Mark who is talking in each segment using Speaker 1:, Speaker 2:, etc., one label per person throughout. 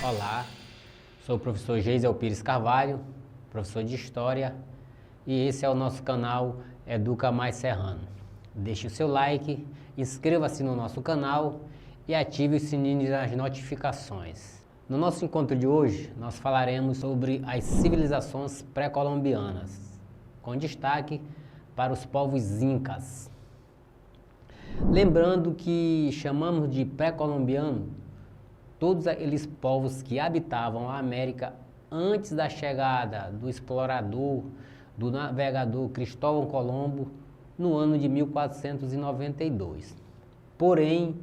Speaker 1: Olá, sou o professor Geisel Pires Carvalho, professor de História, e esse é o nosso canal Educa Mais Serrano. Deixe o seu like, inscreva-se no nosso canal e ative o sininho das notificações. No nosso encontro de hoje, nós falaremos sobre as civilizações pré-colombianas, com destaque para os povos incas. Lembrando que chamamos de pré-colombiano todos aqueles povos que habitavam a América antes da chegada do explorador, do navegador Cristóvão Colombo, no ano de 1492. Porém,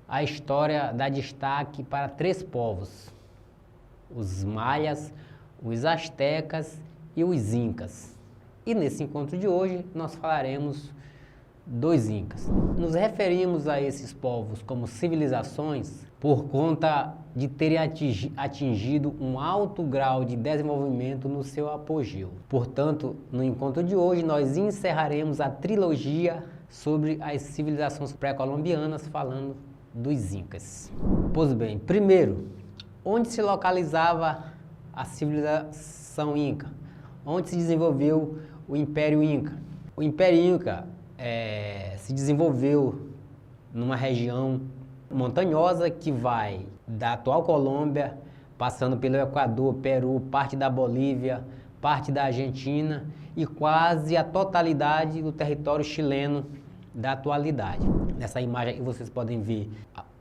Speaker 1: a história dá destaque para três povos: os maias, os astecas e os incas. E nesse encontro de hoje nós falaremos dos incas. Nos referimos a esses povos como civilizações por conta de terem atingido um alto grau de desenvolvimento no seu apogeu. Portanto, no encontro de hoje nós encerraremos a trilogia sobre as civilizações pré-colombianas falando dos incas. Pois bem, primeiro, onde se localizava a civilização inca? Onde se desenvolveu o Império Inca? O Império Inca se desenvolveu numa região montanhosa que vai da atual Colômbia, passando pelo Equador, Peru, parte da Bolívia, parte da Argentina e quase a totalidade do território chileno da atualidade. Nessa imagem aqui vocês podem ver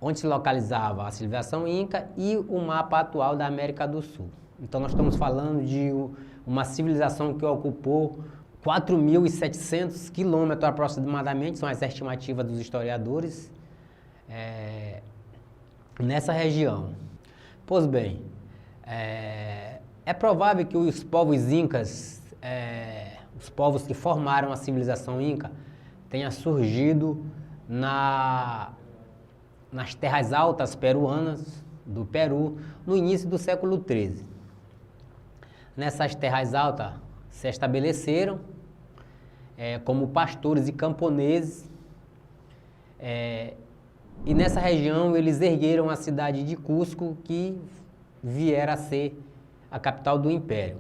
Speaker 1: onde se localizava a civilização Inca e o mapa atual da América do Sul. Então nós estamos falando de uma civilização que ocupou 4.700 quilômetros aproximadamente, são as estimativas dos historiadores, nessa região. Pois bem, é provável que os povos incas, os povos que formaram a civilização inca, tenha surgido nas terras altas peruanas, do Peru, no início do século XIII. Nessas terras altas se estabeleceram como pastores e camponeses, e nessa região eles ergueram a cidade de Cusco, que viera a ser a capital do Império.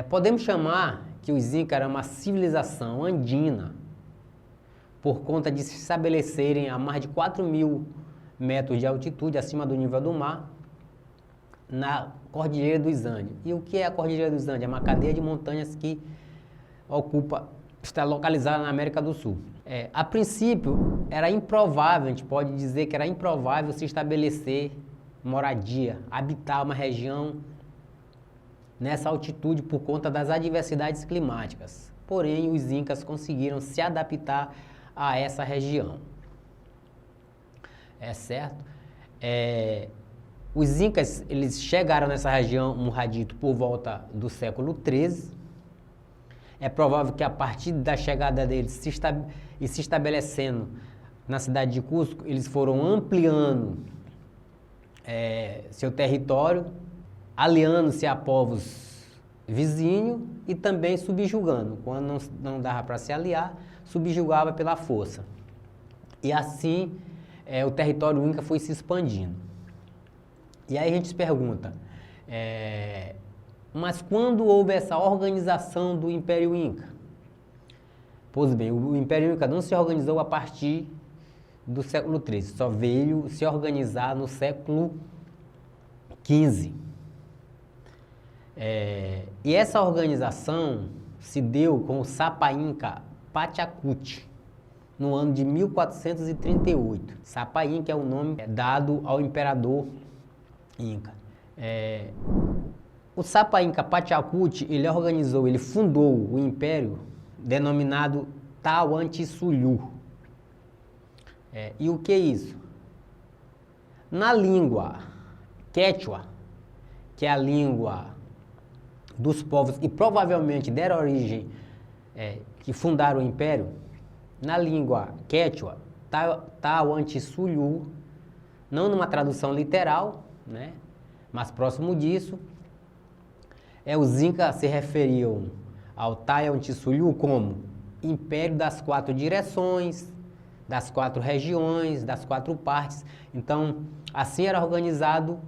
Speaker 1: Podemos chamar que os incas eram uma civilização andina, por conta de se estabelecerem a mais de 4.000 metros de altitude acima do nível do mar, na Cordilheira dos Andes. E o que é a Cordilheira dos Andes? É uma cadeia de montanhas que está localizada na América do Sul. A princípio, era improvável, a gente pode dizer que era improvável se estabelecer moradia, habitar uma região nessa altitude por conta das adversidades climáticas. Porém, os incas conseguiram se adaptar a essa região. Certo? Os incas, eles chegaram nessa região, Murradito, por volta do século XIII. É provável que a partir da chegada deles se estabelecendo na cidade de Cusco, eles foram ampliando seu território, aliando-se a povos vizinhos e também subjugando. Quando não dava para se aliar, subjugava pela força. E assim o território inca foi se expandindo. E aí a gente se pergunta, mas quando houve essa organização do Império Inca? Pois bem, o Império Inca não se organizou a partir do século XIII, só veio se organizar no século XV. E essa organização se deu com o Sapa Inca Pachacuti, no ano de 1438. Sapa Inca é o nome dado ao imperador Inca. O Sapa Inca Pachacuti, ele fundou o império denominado Tahuantinsuyo. E o que é isso? Na língua Quechua, que é a língua dos povos que provavelmente deram origem, que fundaram o império, na língua Quechua, Tahuantinsuyo, não numa tradução literal, né, mas próximo disso, os incas se referiam ao Tahuantinsuyo como Império das Quatro Direções, das 4 regiões, das 4 partes. Então, assim era organizado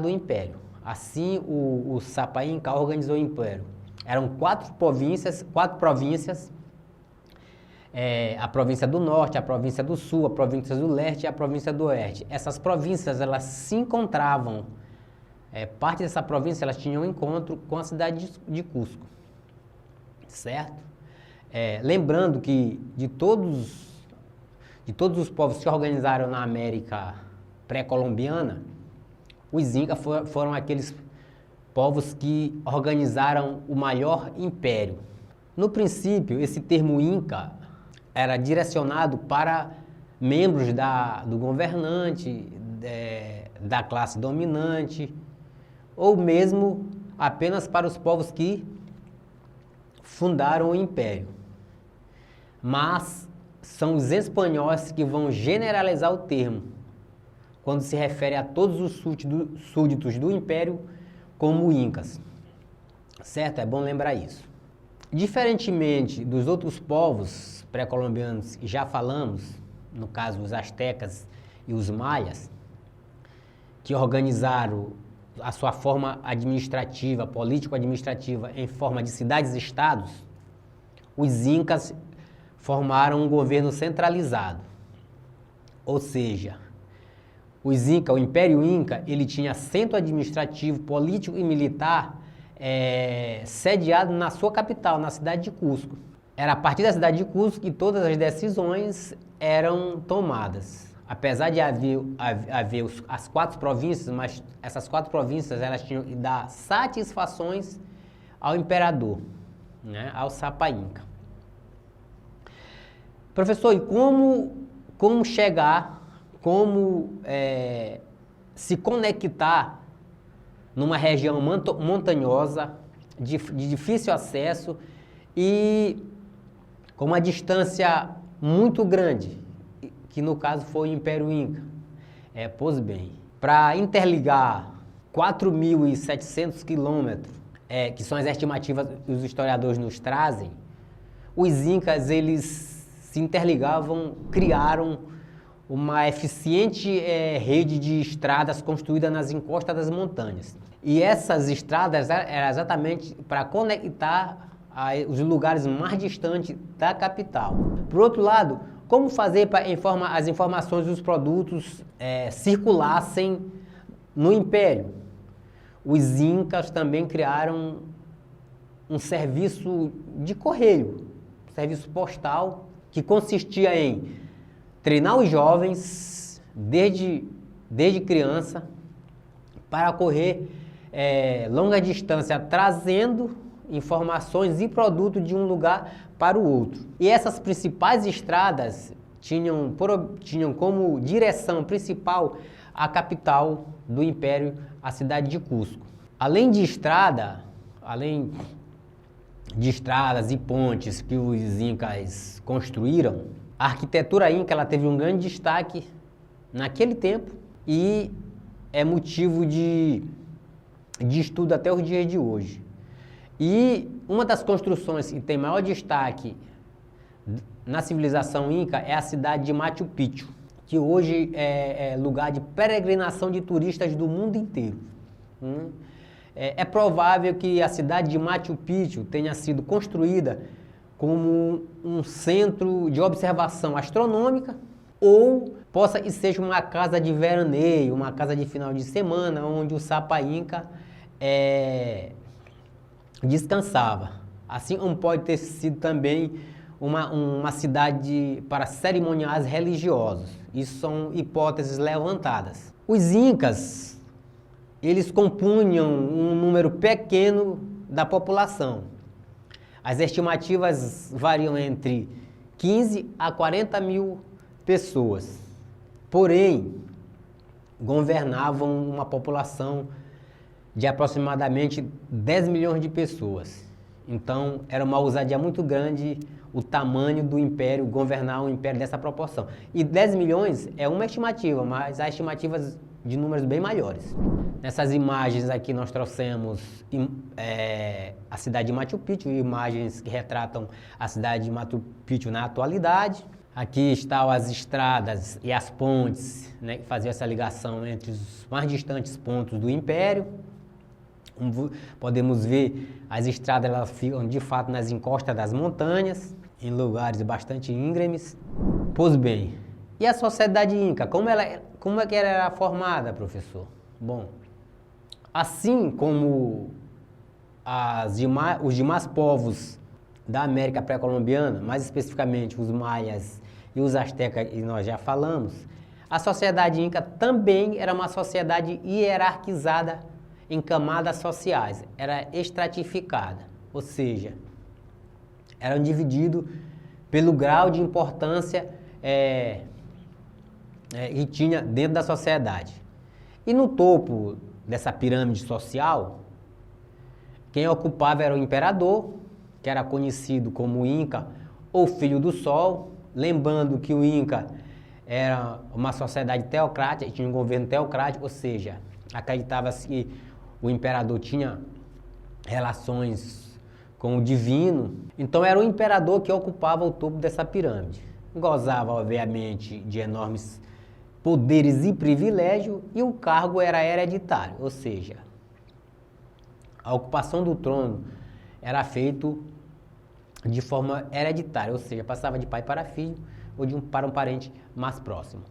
Speaker 1: o Império. Assim o Sapa Inca organizou o Império. Eram 4 províncias, a província do Norte, a província do Sul, a província do Leste e a província do Oeste. Essas províncias, elas se encontravam, parte dessa província, elas tinham um encontro com a cidade de Cusco, certo? Lembrando que de todos os povos que se organizaram na América pré-colombiana, os Incas foram aqueles povos que organizaram o maior império. No princípio, esse termo Inca era direcionado para membros do governante, da classe dominante, ou mesmo apenas para os povos que fundaram o império. Mas são os espanhóis que vão generalizar o termo, quando se refere a todos os súditos do império como Incas. Certo? É bom lembrar isso. Diferentemente dos outros povos pré-colombianos que já falamos, no caso os astecas e os maias, que organizaram a sua forma administrativa, político-administrativa, em forma de cidades-estados, os Incas formaram um governo centralizado. Ou seja, o Império Inca, ele tinha centro administrativo, político e militar sediado na sua capital, na cidade de Cusco. Era a partir da cidade de Cusco que todas as decisões eram tomadas. Apesar de haver as 4 províncias, mas essas 4 províncias elas tinham que dar satisfações ao imperador, né, ao Sapa Inca. Professor, e como chegar, se conectar numa região montanhosa, de difícil acesso e com uma distância muito grande, que no caso foi o Império Inca? Pois bem, para interligar 4.700 quilômetros, que são as estimativas que os historiadores nos trazem, os Incas, eles se interligavam, criaram uma eficiente rede de estradas construída nas encostas das montanhas. E essas estradas eram exatamente para conectar os lugares mais distantes da capital. Por outro lado, como fazer para as informações dos produtos circulassem no Império? Os Incas também criaram um serviço de correio, um serviço postal, que consistia em treinar os jovens desde criança para correr longa distância, trazendo informações e produtos de um lugar para o outro. E essas principais estradas tinham como direção principal a capital do Império, a cidade de Cusco. Além de estradas e pontes que os Incas construíram, a arquitetura Inca ela teve um grande destaque naquele tempo e é motivo de estudo até os dias de hoje. E uma das construções que tem maior destaque na civilização Inca é a cidade de Machu Picchu, que hoje é lugar de peregrinação de turistas do mundo inteiro. É provável que a cidade de Machu Picchu tenha sido construída como um centro de observação astronômica, ou possa e seja uma casa de veraneio, uma casa de final de semana, onde o Sapa Inca descansava. Assim como pode ter sido também uma cidade para cerimoniais religiosos. Isso são hipóteses levantadas. Os Incas, eles compunham um número pequeno da população. As estimativas variam entre 15 a 40 mil pessoas. Porém, governavam uma população de aproximadamente 10 milhões de pessoas. Então, era uma ousadia muito grande o tamanho do império, governar um império dessa proporção. E 10 milhões é uma estimativa, mas há estimativas de números bem maiores. Nessas imagens aqui nós trouxemos a cidade de Machu Picchu, imagens que retratam a cidade de Machu Picchu na atualidade. Aqui estão as estradas e as pontes, né, que faziam essa ligação entre os mais distantes pontos do Império. Podemos ver as estradas, elas ficam de fato nas encostas das montanhas, em lugares bastante íngremes. Pois bem, e a sociedade inca, como é que ela era formada, professor? Bom, assim como os demais povos da América pré-colombiana, mais especificamente os maias e os astecas, que nós já falamos, a sociedade inca também era uma sociedade hierarquizada em camadas sociais, era estratificada, ou seja, eram divididos pelo grau de importância que tinha dentro da sociedade. E no topo dessa pirâmide social, quem ocupava era o imperador, que era conhecido como Inca ou Filho do Sol, lembrando que o Inca era uma sociedade teocrática, tinha um governo teocrático, ou seja, acreditava-se que o imperador tinha relações com o divino. Então era o imperador que ocupava o topo dessa pirâmide. Gozava, obviamente, de enormes poderes e privilégios, e o cargo era hereditário, ou seja, a ocupação do trono era feita de forma hereditária, ou seja, passava de pai para filho ou para um parente mais próximo.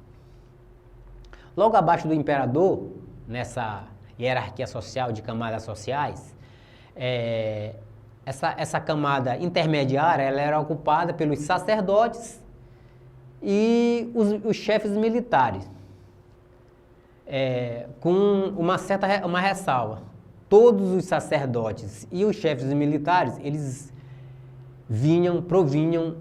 Speaker 1: Logo abaixo do imperador, nessa hierarquia social de camadas sociais, essa camada intermediária ela era ocupada pelos sacerdotes e os chefes militares, com uma ressalva. Todos os sacerdotes e os chefes militares, eles provinham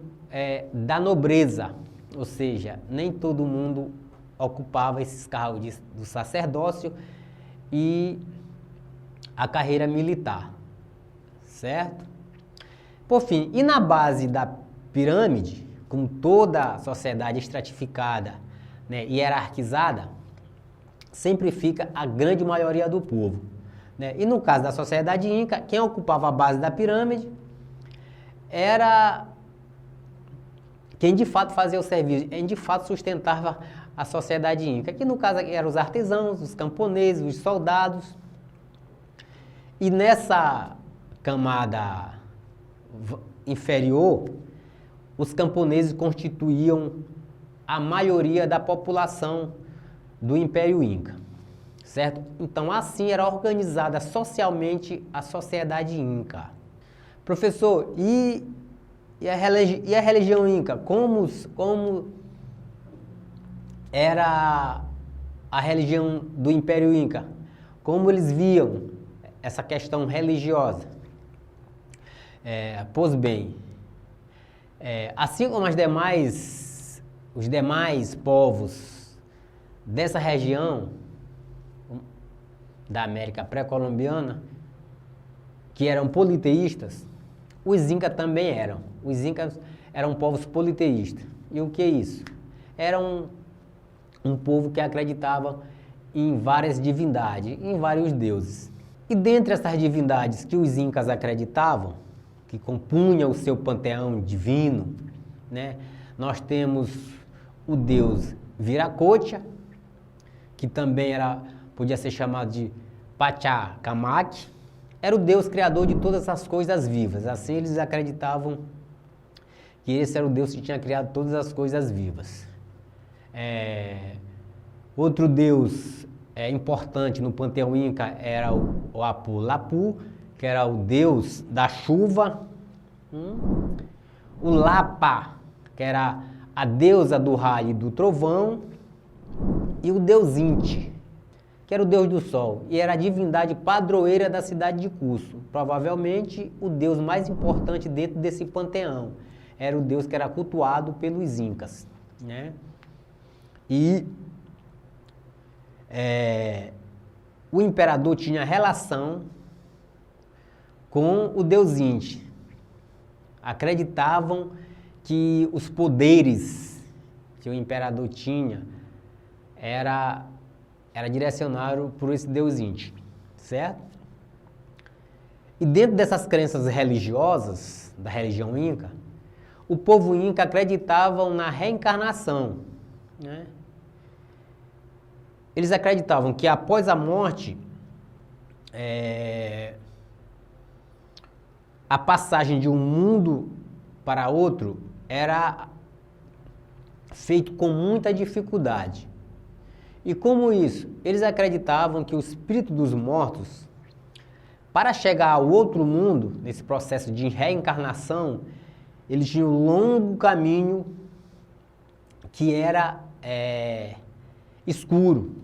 Speaker 1: da nobreza, ou seja, nem todo mundo ocupava esses cargos do sacerdócio e a carreira militar, certo? Por fim, e na base da pirâmide, com toda a sociedade estratificada, né, hierarquizada, sempre fica a grande maioria do povo, né? E no caso da sociedade inca, quem ocupava a base da pirâmide era quem de fato fazia o serviço, quem de fato sustentava a sociedade inca, que no caso eram os artesãos, os camponeses, os soldados. E nessa camada inferior, os camponeses constituíam a maioria da população do Império Inca, certo? Então assim era organizada socialmente a sociedade inca. Professor, e a religião inca? Como era a religião do Império Inca? Como eles viam essa questão religiosa? Pois bem, assim como os demais povos dessa região da América pré-colombiana, que eram politeístas, os incas também eram. Os incas eram povos politeístas. E o que é isso? Era um povo que acreditava em várias divindades, em vários deuses. E dentre essas divindades que os incas acreditavam, que compunham o seu panteão divino, né, nós temos o deus Viracocha, que também podia ser chamado de Pachacamac, era o Deus criador de todas as coisas vivas. Assim eles acreditavam que esse era o Deus que tinha criado todas as coisas vivas. Outro Deus importante no panteão inca era o Apu-Lapu, que era o Deus da chuva. O Lapa, que era a deusa do raio e do trovão. E o Deus Inti, que era o Deus do Sol, e era a divindade padroeira da cidade de Cusco. Provavelmente o Deus mais importante dentro desse panteão. Era o Deus que era cultuado pelos incas, né? E o imperador tinha relação com o Deus Inti. Acreditavam que os poderes que o imperador tinha era direcionado por esse Deus Inti, certo? E dentro dessas crenças religiosas da religião inca, o povo inca acreditava na reencarnação, né? Eles acreditavam que após a morte, a passagem de um mundo para outro era feito com muita dificuldade. E como isso? Eles acreditavam que o espírito dos mortos, para chegar ao outro mundo, nesse processo de reencarnação, eles tinham um longo caminho que era escuro.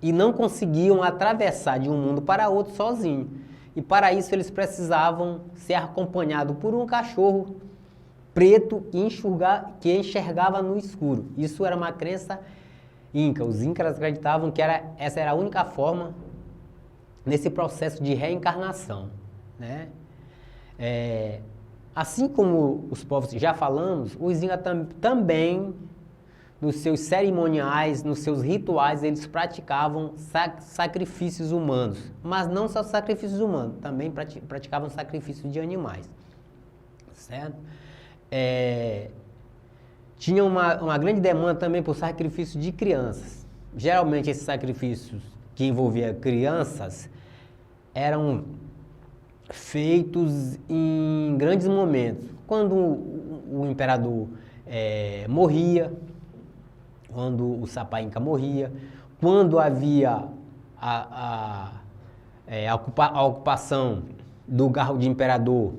Speaker 1: E não conseguiam atravessar de um mundo para outro sozinhos. E para isso eles precisavam ser acompanhados por um cachorro preto que enxergava no escuro. Isso era uma crença inca. Os incas acreditavam que essa era a única forma nesse processo de reencarnação, né? Assim como os povos já falamos, os incas também, nos seus cerimoniais, nos seus rituais, eles praticavam sacrifícios humanos. Mas não só sacrifícios humanos, também praticavam sacrifícios de animais. Certo? Tinha uma grande demanda também por sacrifício de crianças. Geralmente esses sacrifícios que envolviam crianças eram feitos em grandes momentos. Quando o imperador morria, quando o Sapa Inca morria, quando havia a ocupação do cargo de imperador,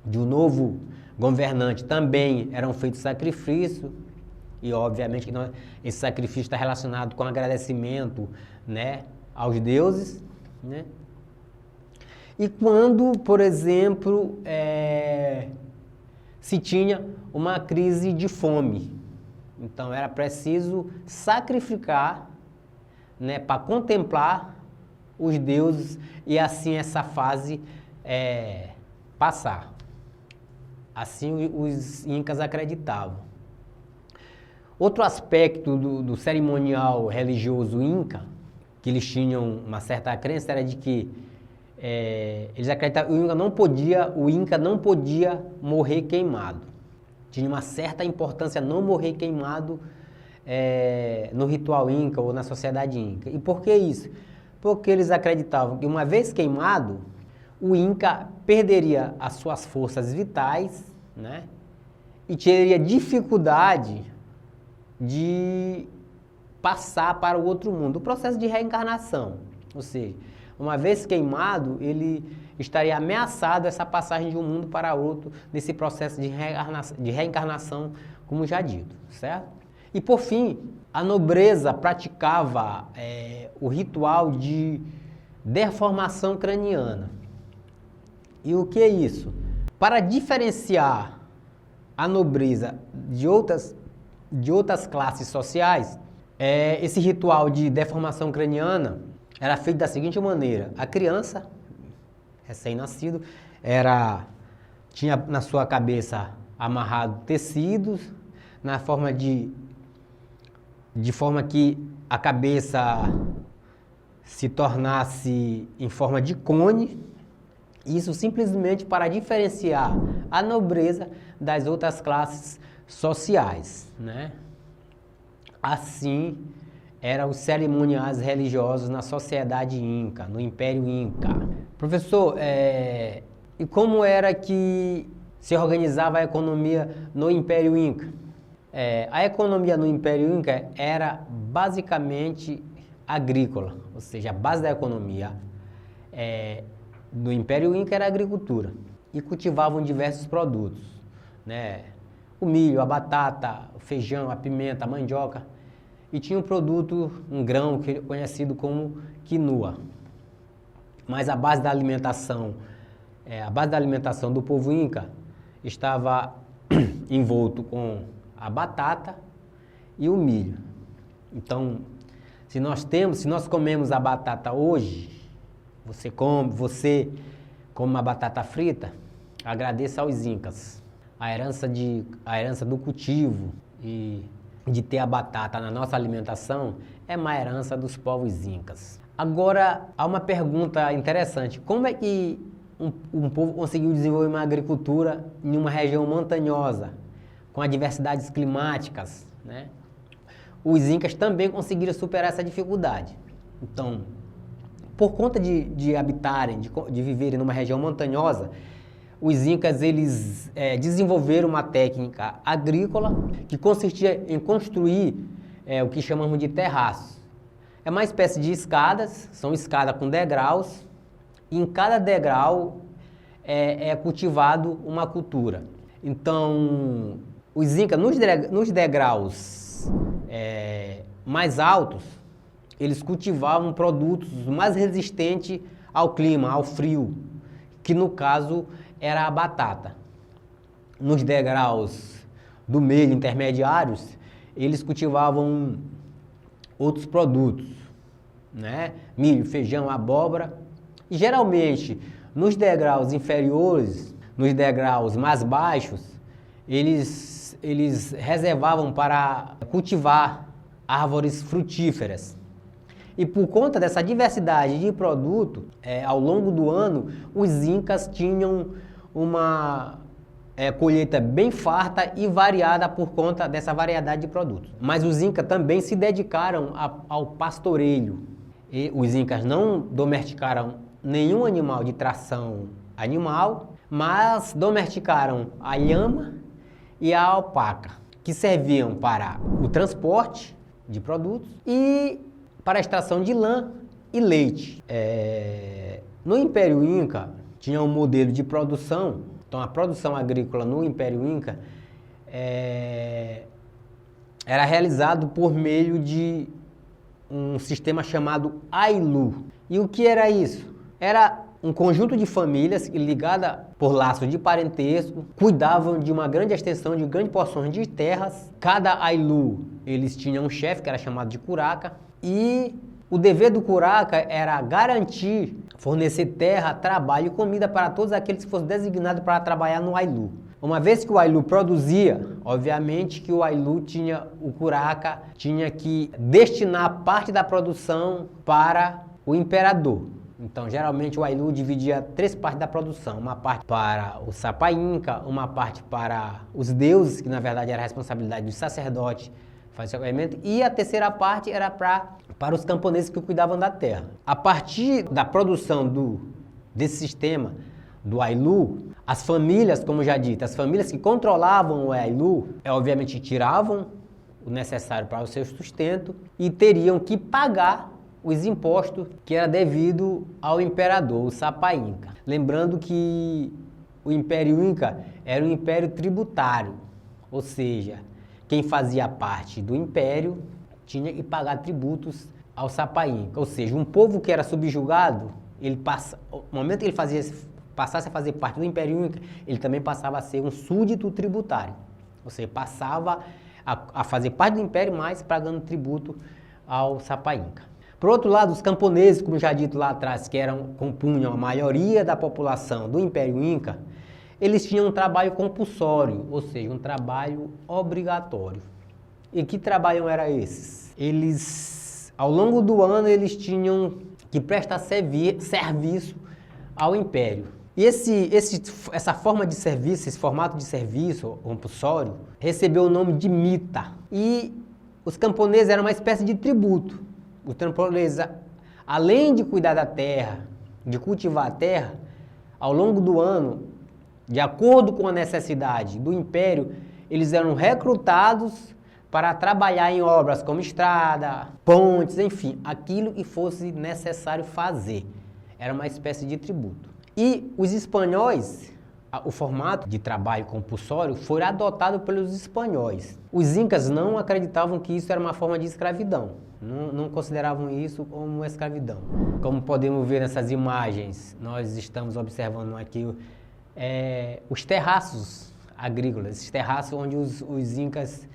Speaker 1: de um novo governante, também eram feitos sacrifícios, e obviamente esse sacrifício está relacionado com agradecimento, né, aos deuses, né? E quando, por exemplo, se tinha uma crise de fome, então era preciso sacrificar, né, para contemplar os deuses e assim essa fase passar. Assim os incas acreditavam. Outro aspecto do cerimonial religioso inca, que eles tinham uma certa crença, era de que eles acreditavam que o inca não podia morrer queimado. Tinha uma certa importância não morrer queimado no ritual inca ou na sociedade inca. E por que isso? Porque eles acreditavam que uma vez queimado, o inca perderia as suas forças vitais, né? E teria dificuldade de passar para o outro mundo, o processo de reencarnação. Ou seja, uma vez queimado, ele estaria ameaçado essa passagem de um mundo para outro, nesse processo de reencarnação, como já dito, certo? E por fim, a nobreza praticava o ritual de deformação craniana. E o que é isso? Para diferenciar a nobreza de outras classes sociais, esse ritual de deformação craniana era feito da seguinte maneira: a criança, recém-nascido, tinha na sua cabeça amarrado tecidos, de forma que a cabeça se tornasse em forma de cone, isso simplesmente para diferenciar a nobreza das outras classes sociais, né? Assim eram os cerimoniais religiosos na sociedade inca, no Império Inca. Professor, e como era que se organizava a economia no Império Inca? A economia no Império Inca era basicamente agrícola, ou seja, a base da economia do Império Inca era a agricultura, e cultivavam diversos produtos, né? O milho, a batata, o feijão, a pimenta, a mandioca, e tinha um grão conhecido como quinua. Mas a base da alimentação do povo inca estava envolto com a batata e o milho. Então, se nós comemos a batata hoje, você come uma batata frita, agradeça aos incas. A herança do cultivo e de ter a batata na nossa alimentação é uma herança dos povos incas. Agora, há uma pergunta interessante: como é que um povo conseguiu desenvolver uma agricultura em uma região montanhosa, com adversidades climáticas, né? Os incas também conseguiram superar essa dificuldade. Então, por conta de habitarem, de viverem numa região montanhosa, os incas eles desenvolveram uma técnica agrícola que consistia em construir o que chamamos de terraços. É uma espécie de escadas, são escadas com degraus, e em cada degrau é cultivado uma cultura. Então, os incas, nos degraus mais altos, eles cultivavam produtos mais resistentes ao clima, ao frio, que no caso era a batata. Nos degraus do meio, intermediários, eles cultivavam outros produtos, né? Milho, feijão, abóbora. E geralmente, nos degraus inferiores, nos degraus mais baixos, eles reservavam para cultivar árvores frutíferas. E por conta dessa diversidade de produto, ao longo do ano, os incas tinham uma colheita bem farta e variada por conta dessa variedade de produtos. Mas os incas também se dedicaram ao pastoreio. E os incas não domesticaram nenhum animal de tração animal, mas domesticaram a lhama e a alpaca, que serviam para o transporte de produtos e para a extração de lã e leite. No Império Inca tinha um modelo de produção, então a produção agrícola no Império Inca era realizado por meio de um sistema chamado Ailu. E o que era isso? Era um conjunto de famílias ligadas por laços de parentesco, cuidavam de uma grande extensão, de grandes porções de terras. Cada Ailu, eles tinham um chefe, que era chamado de curaca, e o dever do curaca era garantir, fornecer terra, trabalho e comida para todos aqueles que fossem designados para trabalhar no Ailu. Uma vez que o Ailu produzia, obviamente que o curaca tinha que destinar parte da produção para o imperador. Então, geralmente o Ailu dividia 3 partes da produção, uma parte para o Sapa Inca, uma parte para os deuses, que na verdade era a responsabilidade dos sacerdotes, fazer o alimento, e a terceira parte era para os camponeses que cuidavam da terra. A partir da produção desse sistema do Ailu, as famílias, como já dito, as famílias que controlavam o Ailu, obviamente tiravam o necessário para o seu sustento e teriam que pagar os impostos que era devido ao imperador, o Sapa Inca. Lembrando que o Império Inca era um império tributário, ou seja, quem fazia parte do império tinha que pagar tributos ao Sapa Inca. Ou seja, um povo que era subjugado, no momento que ele passasse a fazer parte do Império Inca, ele também passava a ser um súdito tributário. Ou seja, passava a fazer parte do império, mas pagando tributo ao Sapa Inca. Por outro lado, os camponeses, como já dito lá atrás, que compunham a maioria da população do Império Inca, eles tinham um trabalho compulsório, ou seja, um trabalho obrigatório. E que trabalho era esses? Eles, ao longo do ano, eles tinham que prestar serviço ao Império. E essa forma de serviço, esse formato de serviço compulsório, recebeu o nome de mita. E os camponeses eram uma espécie de tributo. Os camponeses, além de cuidar da terra, de cultivar a terra, ao longo do ano, de acordo com a necessidade do Império, eles eram recrutados para trabalhar em obras como estrada, pontes, enfim, aquilo que fosse necessário fazer. Era uma espécie de tributo. E os espanhóis, o formato de trabalho compulsório foi adotado pelos espanhóis. Os incas não acreditavam que isso era uma forma de escravidão. Não consideravam isso como escravidão. Como podemos ver nessas imagens, nós estamos observando aqui os terraços agrícolas, esses terraços onde os incas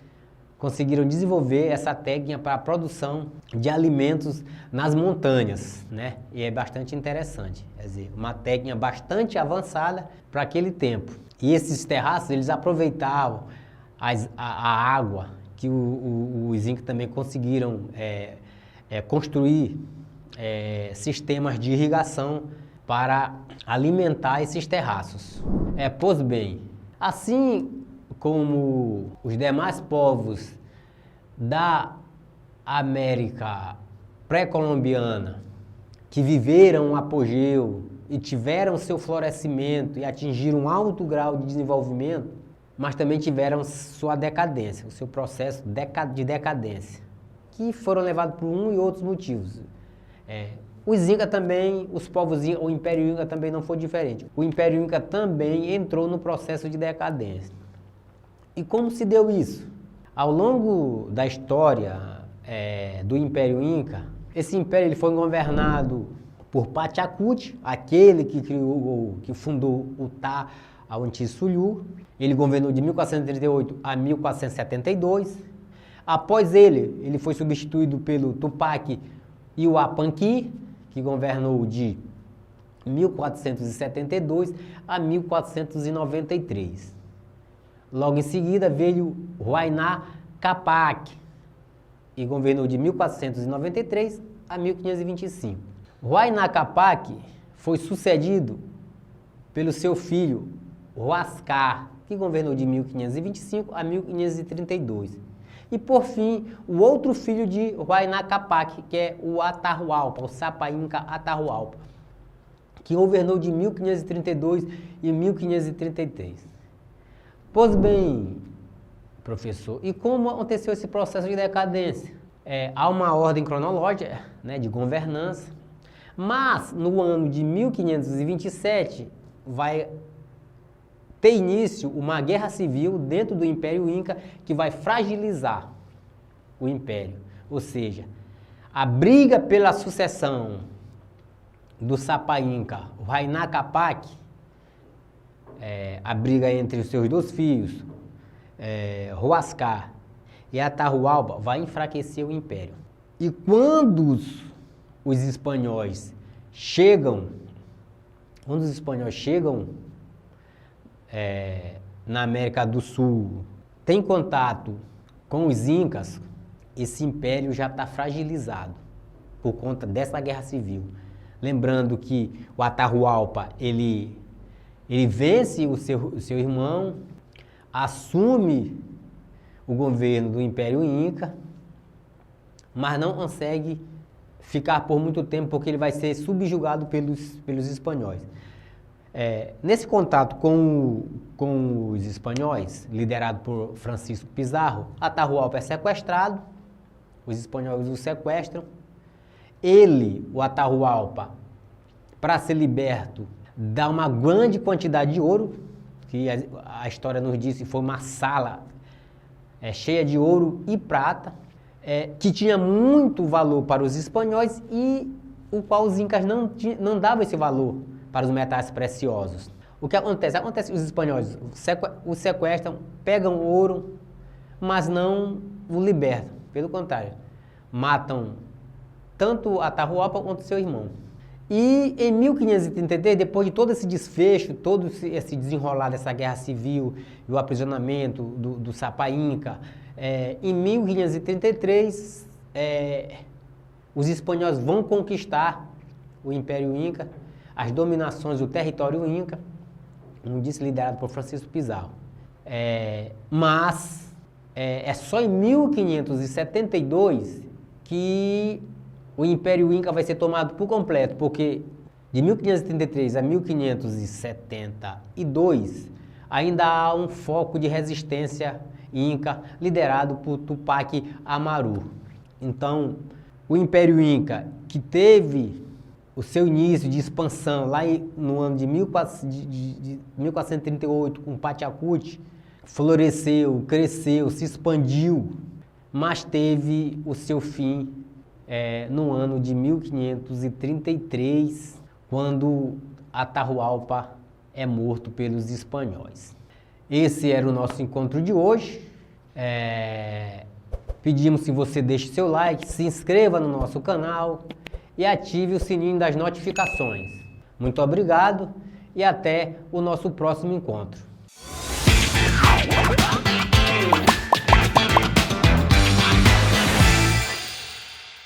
Speaker 1: conseguiram desenvolver essa técnica para a produção de alimentos nas montanhas, né? E é bastante interessante, quer dizer, uma técnica bastante avançada para aquele tempo. E esses terraços, eles aproveitavam a água que os incas também conseguiram construir sistemas de irrigação para alimentar esses terraços. Pois bem, assim como os demais povos da América pré-colombiana que viveram um apogeu e tiveram seu florescimento e atingiram um alto grau de desenvolvimento, mas também tiveram sua decadência, o seu processo de decadência, que foram levados por um e outros motivos. Os Incas também, os povos Incas, o Império Inca também não foi diferente. O Império Inca também entrou no processo de decadência. E como se deu isso? Ao longo da história do Império Inca, esse império ele foi governado por Pachacuti, aquele que fundou o Tahuantinsuyo. Ele governou de 1438 a 1472. Após ele foi substituído pelo Tupac Yupanqui, que governou de 1472 a 1493. Logo em seguida veio Huayna Capac, e governou de 1493 a 1525. Huayna Capac foi sucedido pelo seu filho Huáscar, que governou de 1525 a 1532. E por fim, o outro filho de Huayna Capac, que é o Atahualpa, o Sapa Inca Atahualpa, que governou de 1532 e 1533. Pois bem, professor, e como aconteceu esse processo de decadência? Há uma ordem cronológica, né, de governança, mas no ano de 1527 vai ter início uma guerra civil dentro do Império Inca que vai fragilizar o Império. Ou seja, a briga pela sucessão do Sapa Inca, o Huayna Capac, a briga entre os seus dois filhos, Huáscar e Atahualpa, vai enfraquecer o Império. E quando os espanhóis chegam na América do Sul, tem contato com os Incas, esse império já está fragilizado por conta dessa guerra civil. Lembrando que o Atahualpa, ele vence o seu irmão, assume o governo do Império Inca, mas não consegue ficar por muito tempo porque ele vai ser subjugado pelos espanhóis. Nesse contato com os espanhóis, liderado por Francisco Pizarro, Atahualpa é sequestrado, os espanhóis o sequestram. O Atahualpa, para ser liberto, dá uma grande quantidade de ouro, que a história nos diz que foi uma sala cheia de ouro e prata, que tinha muito valor para os espanhóis e o qual os incas não davam esse valor para os metais preciosos. O que acontece? Acontece que os espanhóis o sequestram, pegam o ouro, mas não o libertam. Pelo contrário, matam tanto Atahualpa quanto seu irmão. E em 1533, depois de todo esse desfecho, todo esse desenrolar dessa guerra civil e o aprisionamento do Sapa Inca, em 1533, os espanhóis vão conquistar o Império Inca, as dominações do território Inca, como disse, liderado por Francisco Pizarro. Mas é só em 1572 que o Império Inca vai ser tomado por completo, porque de 1533 a 1572 ainda há um foco de resistência Inca liderado por Tupac Amaru. Então, o Império Inca, que teve o seu início de expansão lá no ano de 1438 com Pachacuti, floresceu, cresceu, se expandiu, mas teve o seu fim no ano de 1533, quando Atahualpa é morto pelos espanhóis. Esse era o nosso encontro de hoje. Pedimos que você deixe seu like, se inscreva no nosso canal e ative o sininho das notificações. Muito obrigado e até o nosso próximo encontro.